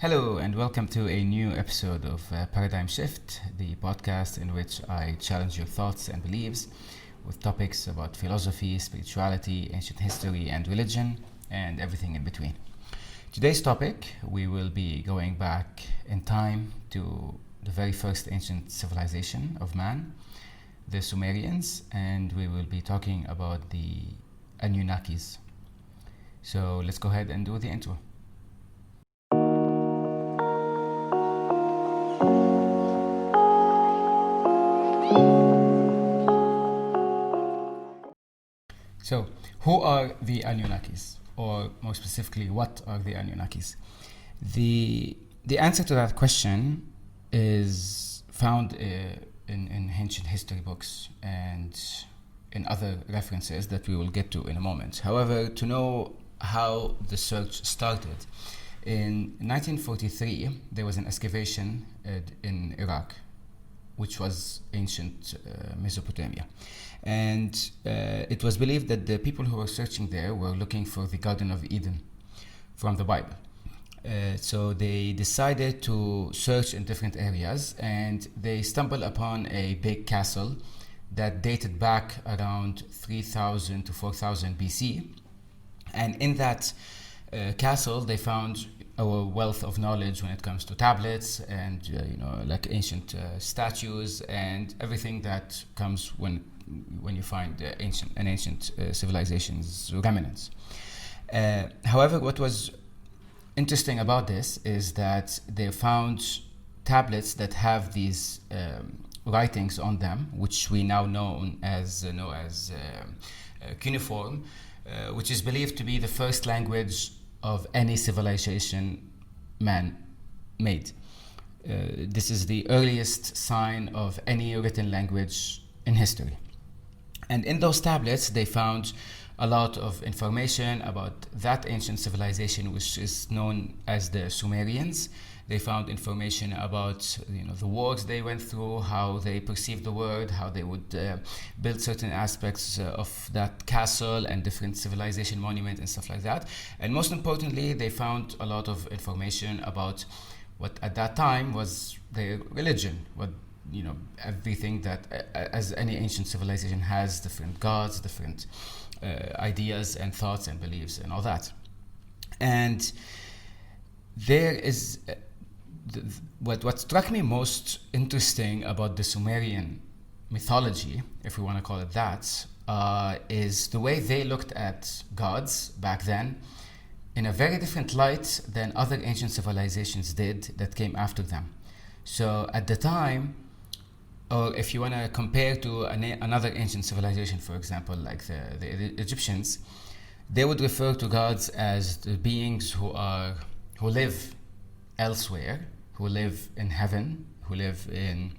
Hello, and welcome to a new episode of Paradigm Shift, the podcast in which I challenge your thoughts and beliefs with topics about philosophy, spirituality, ancient history, and religion, and everything in between. Today's topic, we will be going back in time to the very first ancient civilization of man, the Sumerians, and we will be talking about the Anunnakis. So let's go ahead and do the intro. So, who are the Anunnakis? Or more specifically, what are the Anunnakis? The answer to that question is found in ancient history books and in other references that we will get to in a moment. However, to know how the search started, in 1943 there was an excavation in Iraq, which was ancient Mesopotamia. And it was believed that the people who were searching there were looking for the Garden of Eden from the Bible. So they decided to search in different areas, and they stumbled upon a big castle that dated back around 3000 to 4000 BC. And in that castle, they found our wealth of knowledge when it comes to tablets and like ancient statues and everything that comes when you find ancient civilization's remnants. However, what was interesting about this is that they found tablets that have these writings on them, which we now know as cuneiform, which is believed to be the first language of any civilization man made. This is the earliest sign of any written language in history. And in those tablets, they found a lot of information about that ancient civilization, which is known as the Sumerians. They found information about the wars they went through, how they perceived the world, how they would build certain aspects of that castle and different civilization monuments and stuff like that. And most importantly, they found a lot of information about what at that time was their religion, what everything that as any ancient civilization has, different gods, different ideas and thoughts and beliefs and all that. And there is what struck me most interesting about the Sumerian mythology, if we want to call it that, is the way they looked at gods back then in a very different light than other ancient civilizations did that came after them. So at the time, or if you want to compare to another ancient civilization, for example, like the Egyptians, they would refer to gods as the beings who live elsewhere, who live in heaven, who live in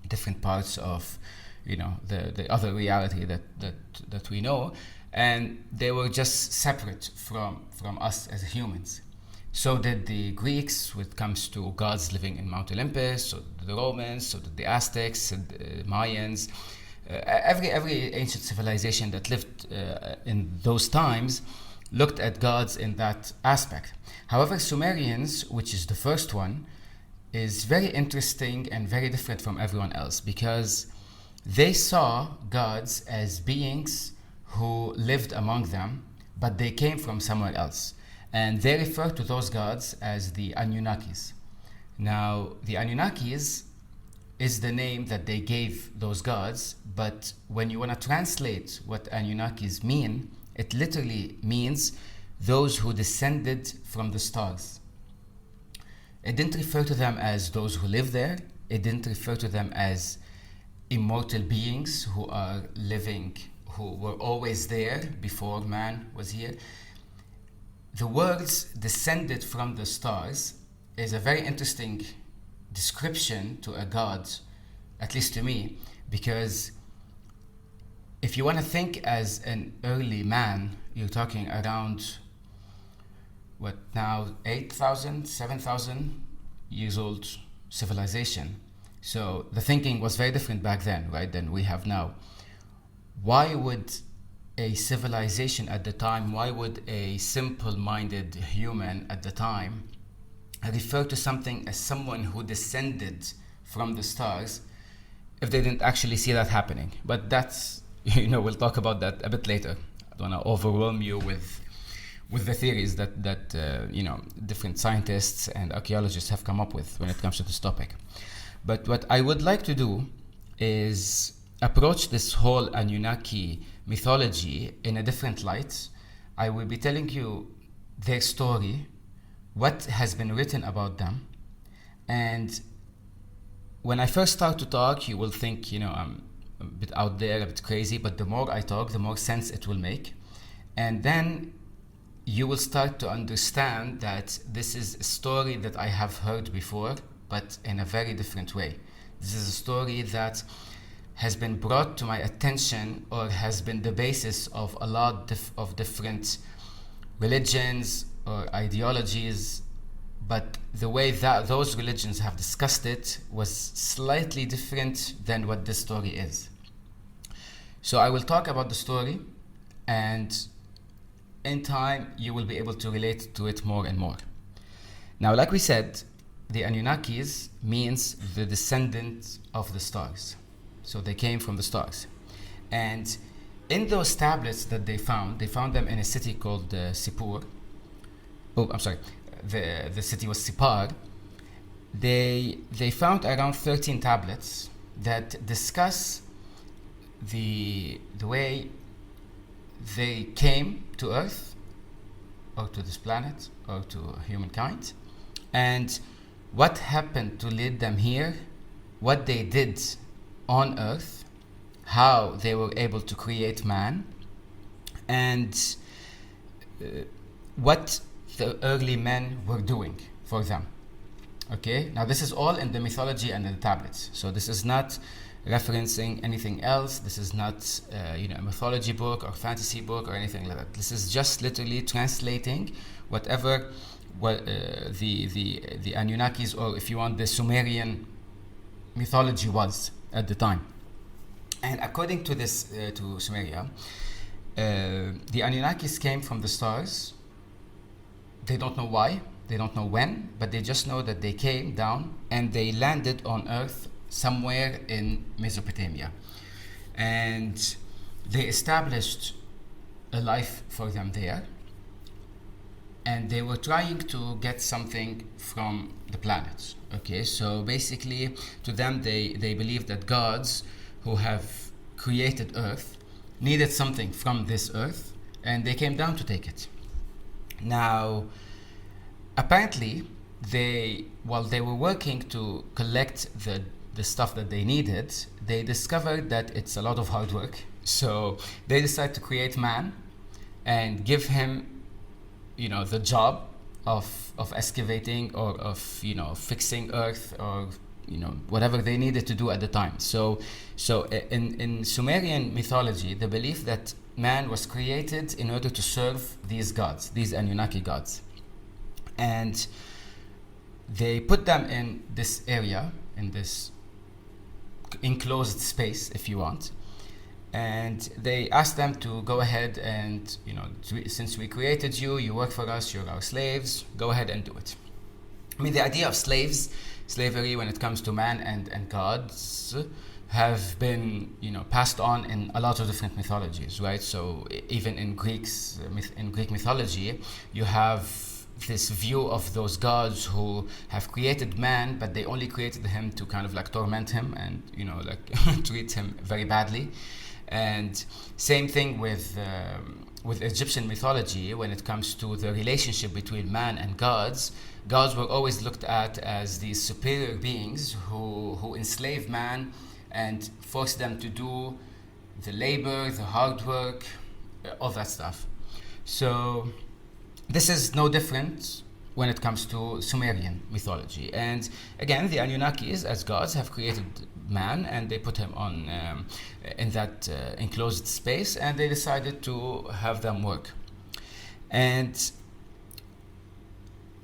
different parts of the other reality that we know, and they were just separate from us as humans. So did the Greeks when it comes to gods living in Mount Olympus, so did the Romans, so did the Aztecs, and Mayans. Every ancient civilization that lived in those times looked at gods in that aspect. However, Sumerians, which is the first one, is very interesting and very different from everyone else because they saw gods as beings who lived among them, but they came from somewhere else. And they refer to those gods as the Anunnakis. Now, the Anunnakis is the name that they gave those gods, but when you want to translate what Anunnakis mean, it literally means those who descended from the stars. It didn't refer to them as those who live there. It didn't refer to them as immortal beings who are living, who were always there before man was here. The words descended from the stars is a very interesting description to a god, at least to me, because if you want to think as an early man, you're talking around 8,000, 7,000 years old civilization. So the thinking was very different back then, right, than we have now. Why would a civilization at the time, why would a simple-minded human at the time refer to something as someone who descended from the stars if they didn't actually see that happening. But that's, we'll talk about that a bit later. I don't want to overwhelm you with the theories that different scientists and archaeologists have come up with when it comes to this topic. But what I would like to do is approach this whole Anunnaki mythology in a different light. I will be telling you their story, what has been written about them, and when I first start to talk, you will think, I'm a bit out there, a bit crazy, but the more I talk, the more sense it will make. And then you will start to understand that this is a story that I have heard before, but in a very different way. This is a story that has been brought to my attention, or has been the basis of a lot of different religions or ideologies, but the way that those religions have discussed it was slightly different than what this story is. So I will talk about the story, and in time you will be able to relate to it more and more. Now, like we said, the Anunnakis means the descendant of the stars. So they came from the stars. And in those tablets that they found them in a city called Sipur. Oh, I'm sorry. The city was Sipar. They found around 13 tablets that discuss the way they came to Earth, or to this planet, or to humankind, and what happened to lead them here, what they did on Earth, how they were able to create man, and what the early men were doing for them. Okay, now this is all in the mythology and in the tablets. So this is not referencing anything else. This is not a mythology book or fantasy book or anything like that. This is just literally translating whatever the Anunnakis, or if you want, the Sumerian mythology was at the time. And according to this, to Sumeria, the Anunnakis came from the stars. They don't know why, they don't know when, but they just know that they came down and they landed on Earth somewhere in Mesopotamia. And they established a life for them there. And they were trying to get something from the planets. Okay, so basically to them they believed that gods who have created Earth needed something from this Earth, and they came down to take it. Now, apparently, while they were working to collect the stuff that they needed, they discovered that it's a lot of hard work. So they decided to create man and give him, the job of excavating, or of fixing Earth, or whatever they needed to do at the time. So in Sumerian mythology, the belief that man was created in order to serve these gods, these Anunnaki gods. And they put them in this area, in this enclosed space, if you want. And they asked them to go ahead and, since we created you, you work for us, you're our slaves, go ahead and do it. I mean, the idea of slavery when it comes to man and gods have been, passed on in a lot of different mythologies, right? So even in Greek mythology, you have this view of those gods who have created man, but they only created him to kind of like torment him and, treat him very badly. And same thing with Egyptian mythology. When it comes to the relationship between man and gods were always looked at as these superior beings who enslave man and force them to do the labor, the hard work, all that stuff. So this is no different when it comes to Sumerian mythology. And again, the Anunnakis as gods have created man, and they put him on in that enclosed space, and they decided to have them work. And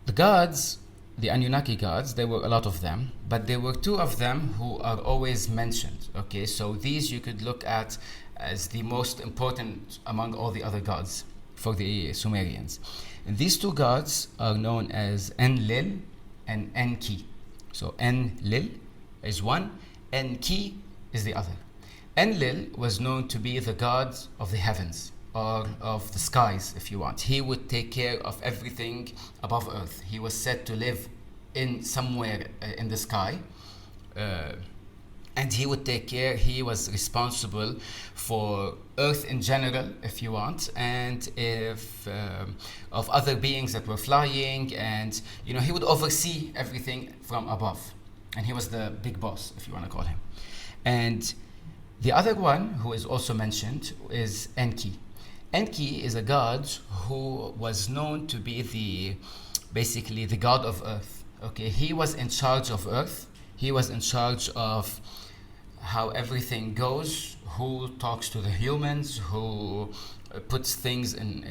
the gods, the Anunnaki gods, there were a lot of them, but there were two of them who are always mentioned. Okay, so these you could look at as the most important among all the other gods for the Sumerians. And these two gods are known as Enlil and Enki. So Enlil is one, Enki is the other. Enlil was known to be the god of the heavens, or of the skies, if you want. He would take care of everything above earth. He was said to live in somewhere in the sky, and he would take care. He was responsible for earth in general, if you want, and if of other beings that were flying, and he would oversee everything from above, and he was the big boss, if you want to call him. And the other one who is also mentioned is Enki. Enki is a god who was known to be basically the god of earth. Okay, he was in charge of earth. He was in charge of how everything goes, who talks to the humans, who puts things in,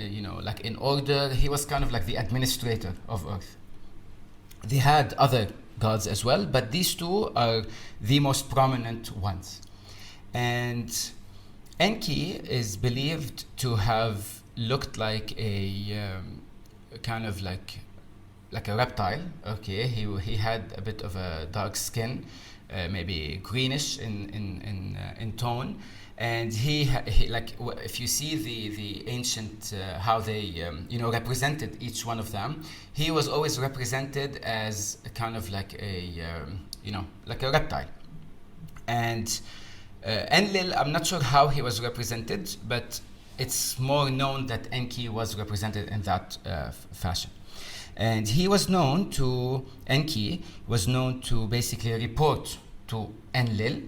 like in order. He was kind of like the administrator of earth. They had other gods as well, but these two are the most prominent ones. And Enki is believed to have looked like a kind of like a reptile. Okay, he had a bit of a dark skin, maybe greenish in tone, and he like if you see the ancient how they represented each one of them, he was always represented as a kind of like a like a reptile. And Enlil, I'm not sure how he was represented, but it's more known that Enki was represented in that fashion. And Enki was known to basically report to Enlil,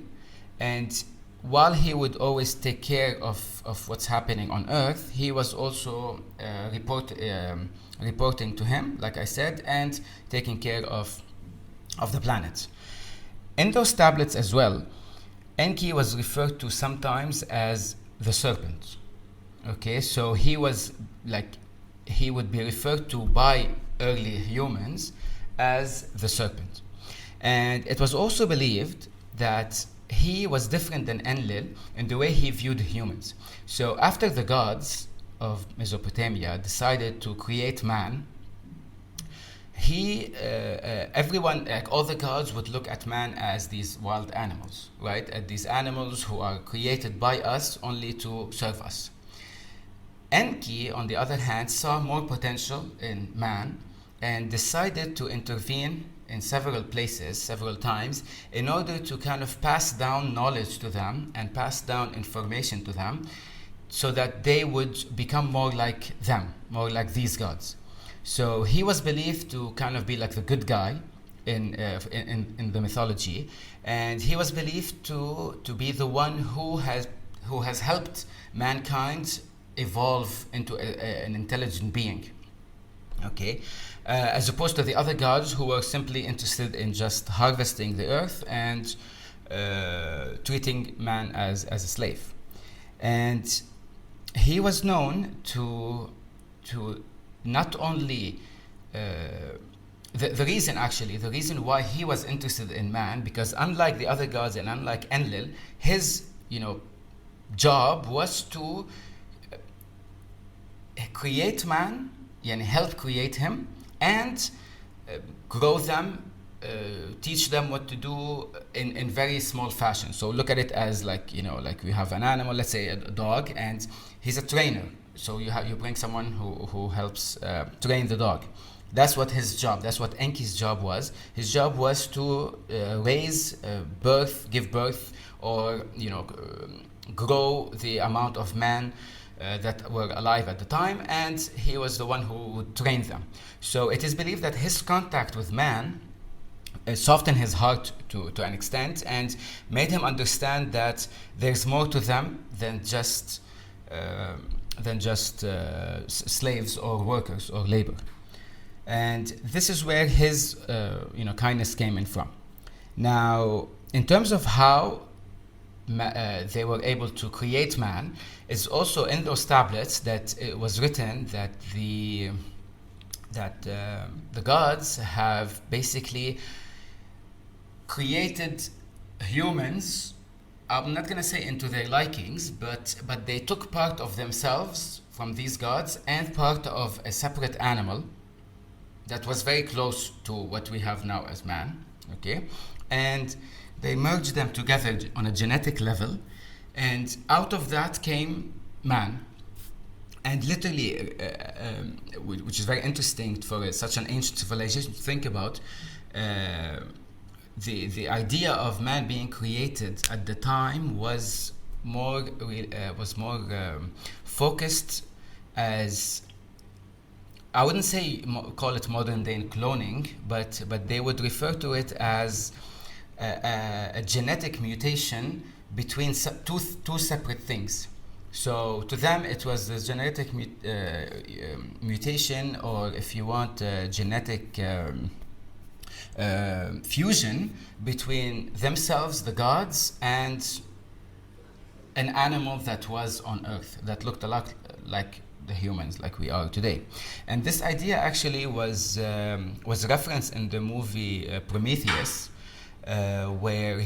and while he would always take care of what's happening on Earth, he was also reporting to him, like I said, and taking care of the planet. In those tablets as well, Enki was referred to sometimes as the serpent. Okay, so he would be referred to by early humans as the serpent. And it was also believed that he was different than Enlil in the way he viewed humans. So after the gods of Mesopotamia decided to create man, everyone, like all the gods, would look at man as these wild animals, right? At these animals who are created by us only to serve us. Enki, on the other hand, saw more potential in man and decided to intervene in several places, several times, in order to kind of pass down knowledge to them and pass down information to them so that they would become more like them, more like these gods. So he was believed to kind of be like the good guy in the mythology, and he was believed to be the one who has helped mankind evolve into an intelligent being. Okay, as opposed to the other gods who were simply interested in just harvesting the earth and treating man as a slave. And he was known to not only the reason why he was interested in man, because unlike the other gods and unlike Enlil, his job was to create man, help create him, and grow them, teach them what to do in very small fashion. So look at it as like we have an animal, let's say a dog, and he's a trainer. So you bring someone who helps train the dog. That's what his job. That's what Enki's job was. His job was to give birth, or grow the amount of man that were alive at the time, and he was the one who would train them. So it is believed that his contact with man softened his heart to an extent and made him understand that there's more to them than just slaves or workers or labor. And this is where his kindness came in from. Now, in terms of how they were able to create man, it's also in those tablets that it was written that the gods have basically created humans. I'm not going to say into their likings, but they took part of themselves from these gods and part of a separate animal, that was very close to what we have now as man, okay? And they merged them together on a genetic level, and out of that came man. And literally, which is very interesting for such an ancient civilization to think about, the idea of man being created at the time was more focused as, I wouldn't say call it modern day cloning, but they would refer to it as a genetic mutation between two separate things. So to them it was the genetic mutation, or if you want, genetic fusion between themselves, the gods, and an animal that was on Earth that looked a lot like the humans, like we are today. And this idea actually was referenced in the movie Prometheus, where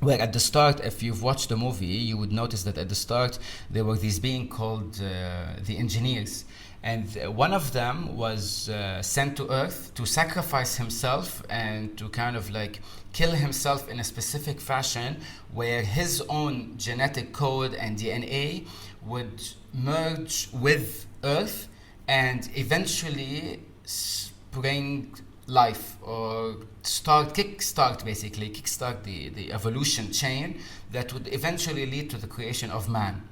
where at the start, if you've watched the movie, you would notice that at the start there were these beings called the engineers, and one of them was sent to Earth to sacrifice himself and to kind of like kill himself in a specific fashion, where his own genetic code and DNA would merge with Earth and eventually spring life, or kickstart the evolution chain that would eventually lead to the creation of man.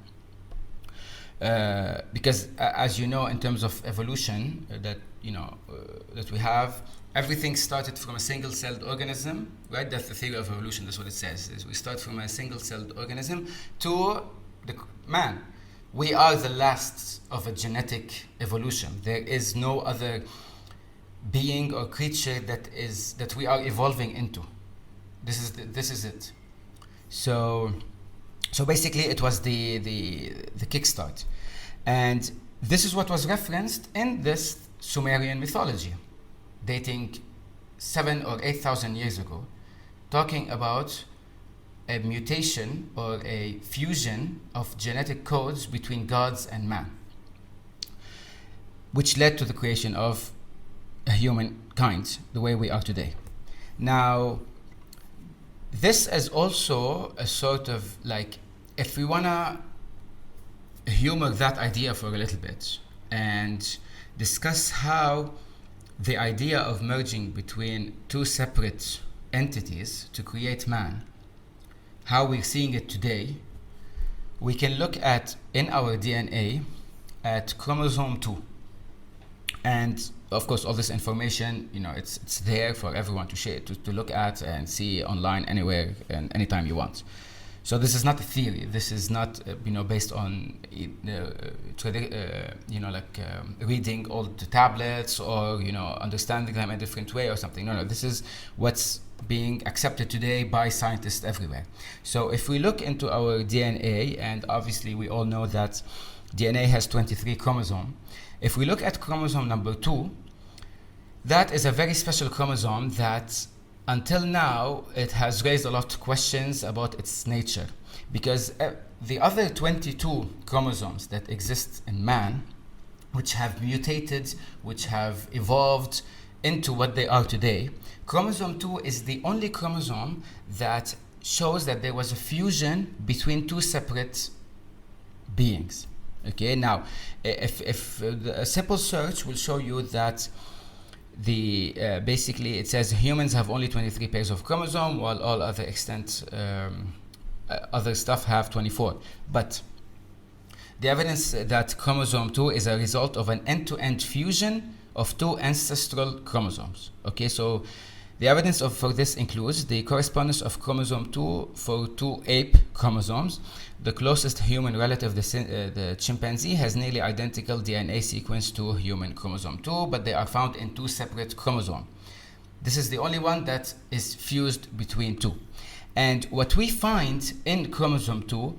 Because as you know, in terms of evolution, that we have, everything started from a single-celled organism, right? That's the theory of evolution. That's what it says. Is we start from a single-celled organism to the man. We are the last of a genetic evolution. There is no other being or creature that we are evolving into. This is it. So basically it was the kickstart, and this is what was referenced in this Sumerian mythology, dating 7,000 or 8,000 years ago, talking about a mutation or a fusion of genetic codes between gods and man, which led to the creation of humankind the way we are today. Now, this is also a sort of like, if we want to humor that idea for a little bit and discuss how the idea of merging between two separate entities to create man, how we're seeing it today, we can look at, in our DNA, at chromosome 2. And of course, all this information, it's there for everyone to share, to look at and see online anywhere and anytime you want. So this is not a theory. This is not, based on, reading old tablets or, understanding them a different way or something. No, this is what's being accepted today by scientists everywhere. So if we look into our DNA, and obviously we all know that DNA has 23 chromosomes. If we look at chromosome number 2, that is a very special chromosome that until now it has raised a lot of questions about its nature, because the other 22 chromosomes that exist in man, which have mutated, which have evolved into what they are today, chromosome 2 is the only chromosome that shows that there was a fusion between two separate beings. Okay, now if a simple search will show you that basically it says humans have only 23 pairs of chromosome, while all other other stuff have 24. But the evidence that chromosome 2 is a result of an end-to-end fusion of two ancestral chromosomes. Okay, so the evidence for this includes the correspondence of chromosome 2 for two ape chromosomes. The closest human relative, the chimpanzee, has nearly identical DNA sequence to human chromosome 2, but they are found in two separate chromosomes. This is the only one that is fused between two. And what we find in chromosome 2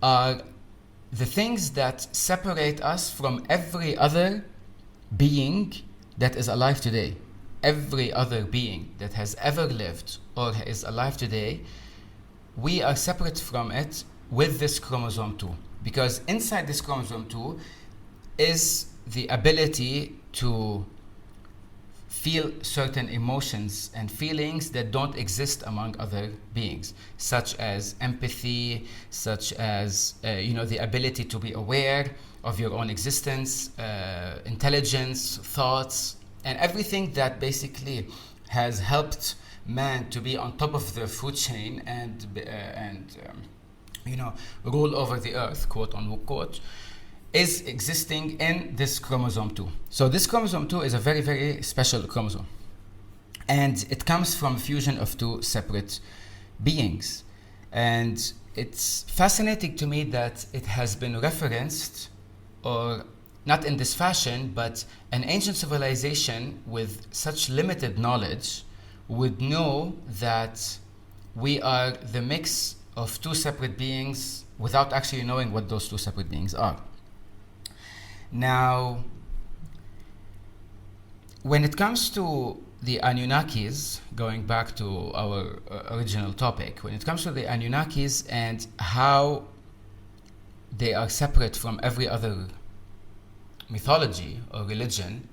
are the things that separate us from every other being that is alive today. Every other being that has ever lived or is alive today, we are separate from it with this chromosome 2, because inside this chromosome 2 is the ability to feel certain emotions and feelings that don't exist among other beings, such as empathy, such as the ability to be aware of your own existence, intelligence, thoughts, and everything that basically has helped man to be on top of the food chain and rule over the earth, quote unquote, is existing in this chromosome 2. So this chromosome 2 is a very, very special chromosome. And it comes from fusion of two separate beings. And it's fascinating to me that it has been referenced, or not in this fashion, but an ancient civilization with such limited knowledge would know that we are the mix of two separate beings without actually knowing what those two separate beings are. Now, when it comes to the Anunnakis, going back to our original topic, when it comes to the Anunnakis and how they are separate from every other mythology or religion,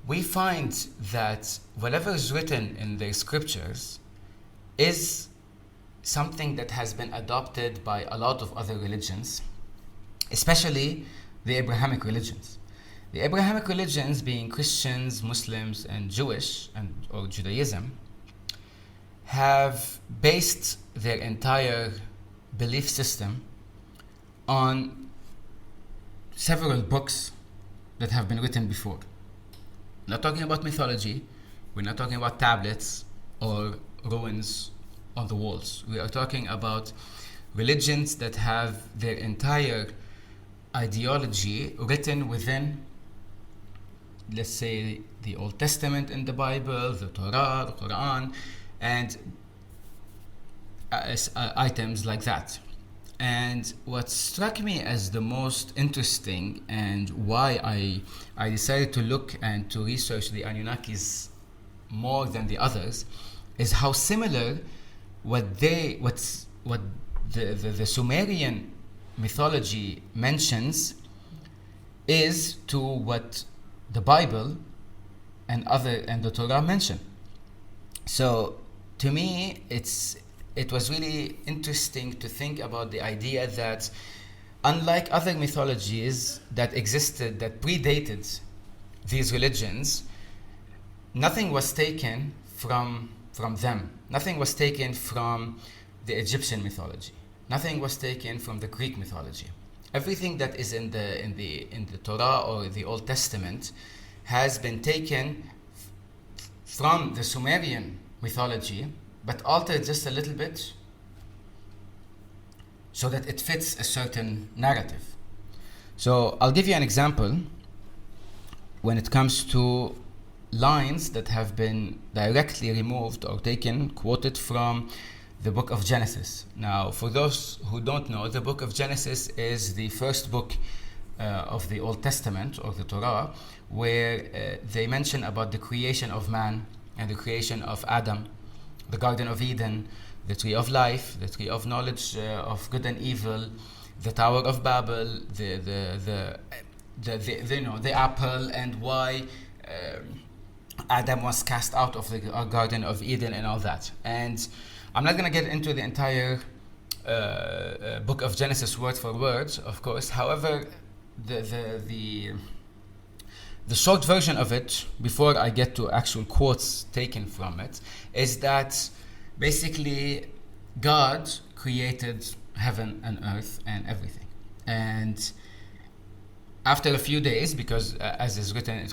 we find that whatever is written in their scriptures is something that has been adopted by a lot of other religions, especially the Abrahamic religions. The Abrahamic religions, being Christians, Muslims, and Jewish or Judaism, have based their entire belief system on several books that have been written before. We're not talking about mythology, we're not talking about tablets or ruins on the walls. We are talking about religions that have their entire ideology written within, let's say, the Old Testament in the Bible, the Torah, the Quran, and items like that. And what struck me as the most interesting, and why I decided to look and to research the Anunnakis more than the others, is how similar what the Sumerian mythology mentions is to what the Bible and the Torah mention. So to me, it was really interesting to think about the idea that, unlike other mythologies that existed, that predated these religions, nothing was taken from them. Nothing was taken from the Egyptian mythology. Nothing was taken from the Greek mythology. Everything that is in the Torah or the Old Testament has been taken from the Sumerian mythology, but altered just a little bit so that it fits a certain narrative. So I'll give you an example when it comes to lines that have been directly removed or taken, quoted from the book of Genesis. Now, for those who don't know, the book of Genesis is the first book of the Old Testament, or the Torah, where they mention about the creation of man and the creation of Adam, the Garden of Eden, the Tree of Life, the Tree of Knowledge of Good and Evil, the Tower of Babel, the apple, and why Adam was cast out of the Garden of Eden and all that. And I'm not going to get into the entire book of Genesis word for word, of course. However, the short version of it, before I get to actual quotes taken from it, is that basically God created heaven and earth and everything. And after a few days, because as is written,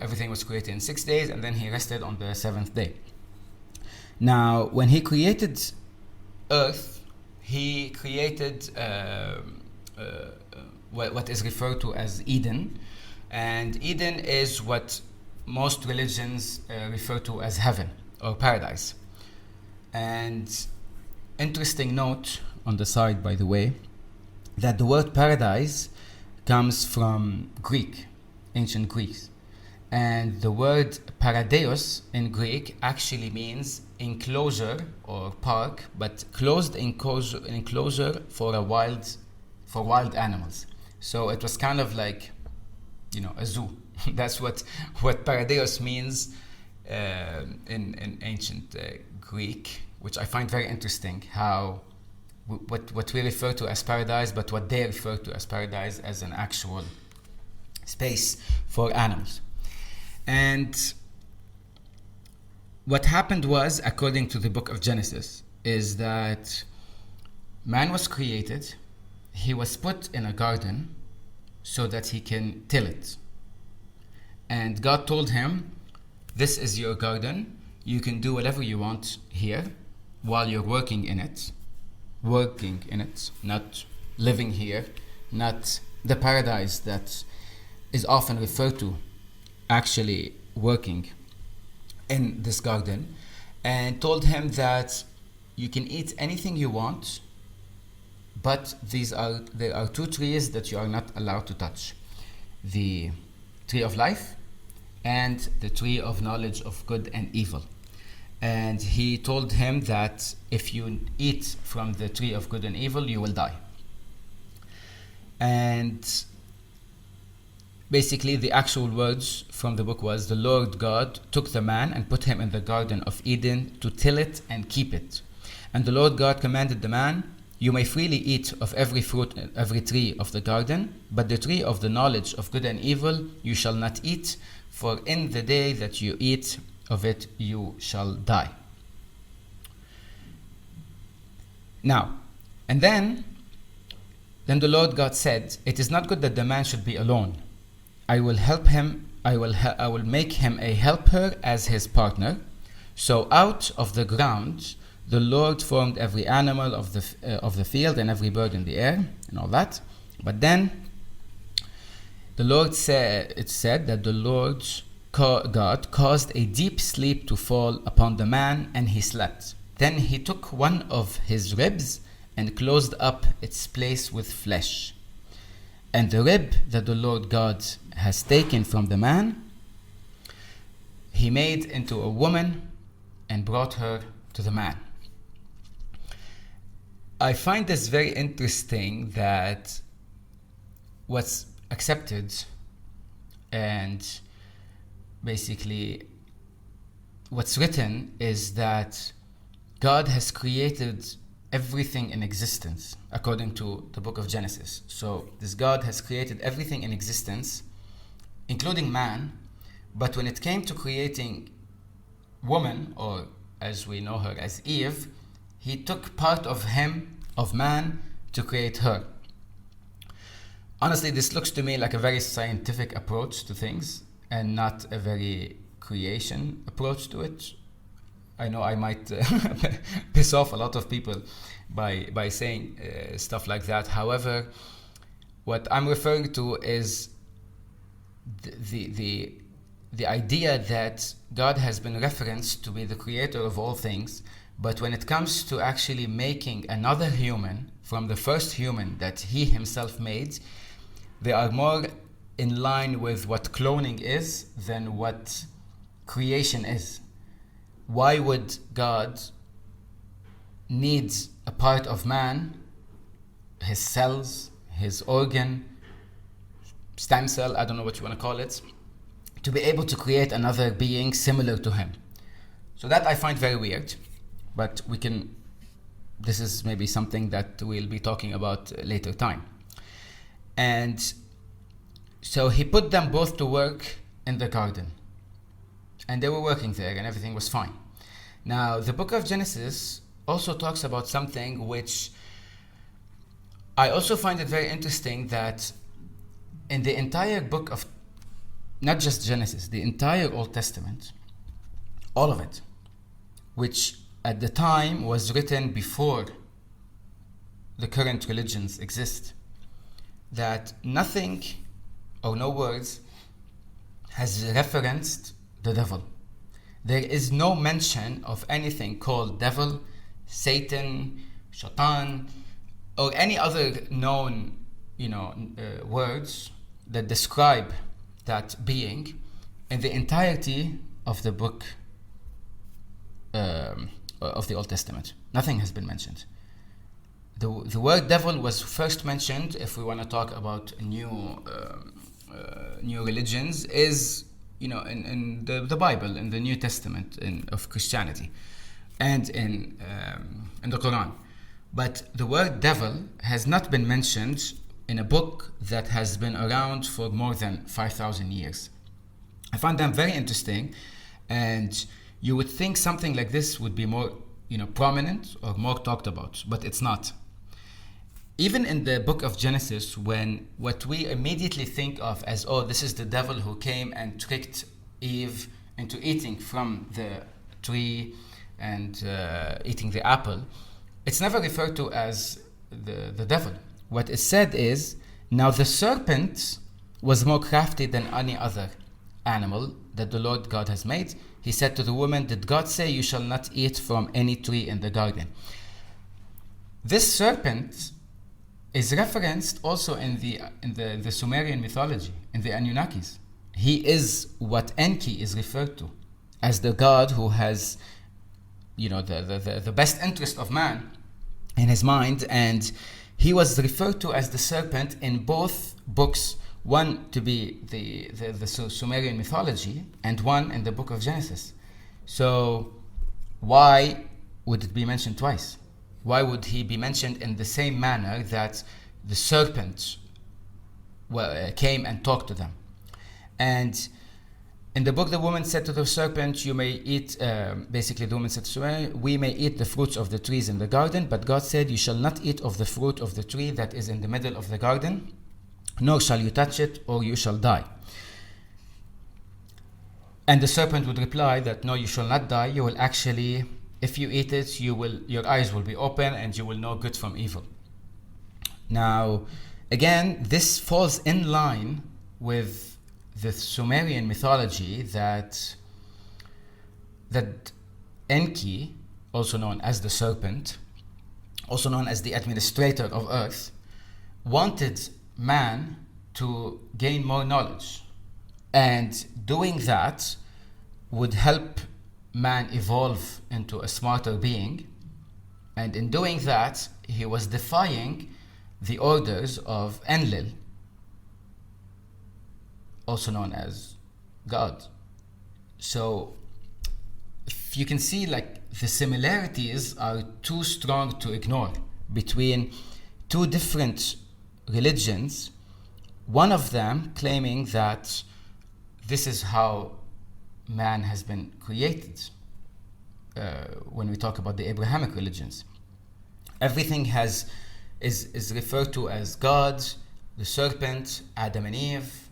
everything was created in 6 days, and then he rested on the seventh day. Now, when he created earth, he created what is referred to as Eden. And Eden is what most religions refer to as heaven or paradise. And interesting note on the side, by the way, that the word paradise comes from Greek, ancient Greece. And the word paradeos in Greek actually means enclosure or park, but closed enclosure for wild animals. So it was kind of like, a zoo. That's what paradeos means in ancient Greek, which I find very interesting, how what we refer to as paradise, but what they refer to as paradise as an actual space for animals. And what happened was, according to the book of Genesis, is that man was created, he was put in a garden so that he can till it. And God told him, this is your garden, you can do whatever you want here while you're working in it, not living here, not the paradise that is often referred to, actually working in this garden, and told him that you can eat anything you want, but there are two trees that you are not allowed to touch: the tree of life and the tree of knowledge of good and evil. And he told him that if you eat from the tree of good and evil, you will die. And basically the actual words from the book was, the Lord God took the man and put him in the garden of Eden to till it and keep it. And the Lord God commanded the man, you may freely eat of every fruit, every tree of the garden, but the tree of the knowledge of good and evil you shall not eat, for in the day that you eat of it you shall die. Now, and then the Lord God said, it is not good that the man should be alone. I will help him, I will make him a helper as his partner. So out of the ground the Lord formed every animal of the field and every bird in the air and all that. But then the Lord it said that the Lord God caused a deep sleep to fall upon the man, and he slept. Then he took one of his ribs and closed up its place with flesh. And the rib that the Lord God has taken from the man, he made into a woman and brought her to the man. I find this very interesting, that what's accepted and basically what's written is that God has created everything in existence according to the book of Genesis. So this God has created everything in existence, including man, but when it came to creating woman, or as we know her as Eve, he took part of man, to create her. Honestly, this looks to me like a very scientific approach to things and not a very creation approach to it. I know I might piss off a lot of people by saying stuff like that. However, what I'm referring to is the idea that God has been referenced to be the creator of all things, but when it comes to actually making another human from the first human that he himself made, they are more in line with what cloning is than what creation is. Why would God need a part of man, his cells, his organ, stem cell, I don't know what you want to call it, to be able to create another being similar to him? So that I find very weird, but this is maybe something that we'll be talking about later time. And so he put them both to work in the garden, and they were working there and everything was fine. Now, the book of Genesis also talks about something which I also find it very interesting, that in the entire book of, not just Genesis, the entire Old Testament, all of it, which at the time was written before the current religions exist, that nothing or no words has referenced the devil. There is no mention of anything called devil, Satan, Shaitan, or any other known, words that describe that being in the entirety of the book of the Old Testament. Nothing has been mentioned. The word devil was first mentioned, if we want to talk about new religions, is in the Bible, in the New Testament of Christianity, and in the Quran. But the word devil has not been mentioned in a book that has been around for more than 5,000 years. I find them very interesting, and you would think something like this would be more, prominent or more talked about, but it's not. Even in the book of Genesis, when what we immediately think of as, this is the devil who came and tricked Eve into eating from the tree and eating the apple, it's never referred to as the devil. What is said is, now the serpent was more crafty than any other animal that the Lord God has made. He said to the woman, did God say you shall not eat from any tree in the garden? This serpent is referenced also in the Sumerian mythology, in the Anunnakis. He is what Enki is referred to as the god who has, the best interest of man in his mind, and he was referred to as the serpent in both books, one to be the Sumerian mythology and one in the book of Genesis. So why would it be mentioned twice? Why would he be mentioned in the same manner that the serpent came and talked to them? And in the book, the woman said to the serpent, you may eat, basically the woman said to her, we may eat the fruits of the trees in the garden, but God said, you shall not eat of the fruit of the tree that is in the middle of the garden, nor shall you touch it, or you shall die. And the serpent would reply that, no, you shall not die. You will actually, if you eat it, your eyes will be open and you will know good from evil. Now, again, this falls in line with the Sumerian mythology that Enki, also known as the serpent, also known as the administrator of earth, wanted man to gain more knowledge, and doing that would help man evolve into a smarter being. And in doing that, he was defying the orders of Enlil, also known as God. So if you can see, the similarities are too strong to ignore between two different religions, one of them claiming that this is how man has been created. When we talk about the Abrahamic religions, everything is referred to as God, the serpent, Adam and Eve,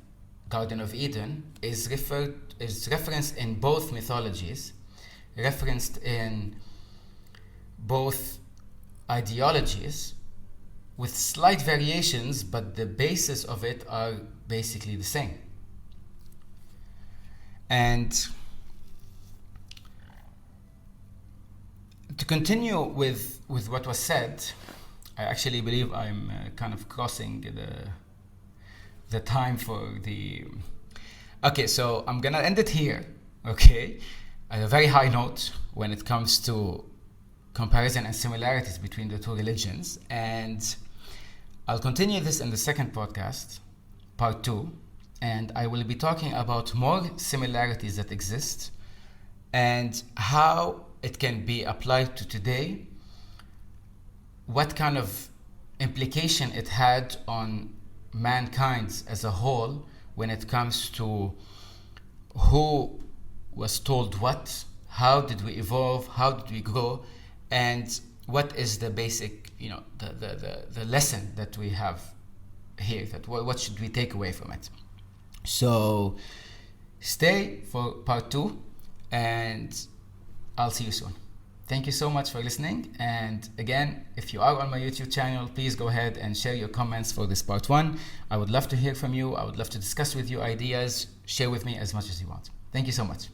Garden of Eden is referenced in both mythologies, referenced in both ideologies, with slight variations, but the basis of it are basically the same. And to continue with what was said, I actually believe I'm kind of crossing the time for the... Okay, so I'm gonna end it here, okay? At a very high note when it comes to comparison and similarities between the two religions. And I'll continue this in the second podcast, part 2, and I will be talking about more similarities that exist and how it can be applied to today, what kind of implication it had on mankind as a whole when it comes to who was told what, how did we evolve, how did we grow, and what is the basic, the lesson that we have here, that what should we take away from it. So stay for part 2, and I'll see you soon. Thank you so much for listening. And again, if you are on my YouTube channel, please go ahead and share your comments for this part 1. I would love to hear from you. I would love to discuss with you ideas. Share with me as much as you want. Thank you so much.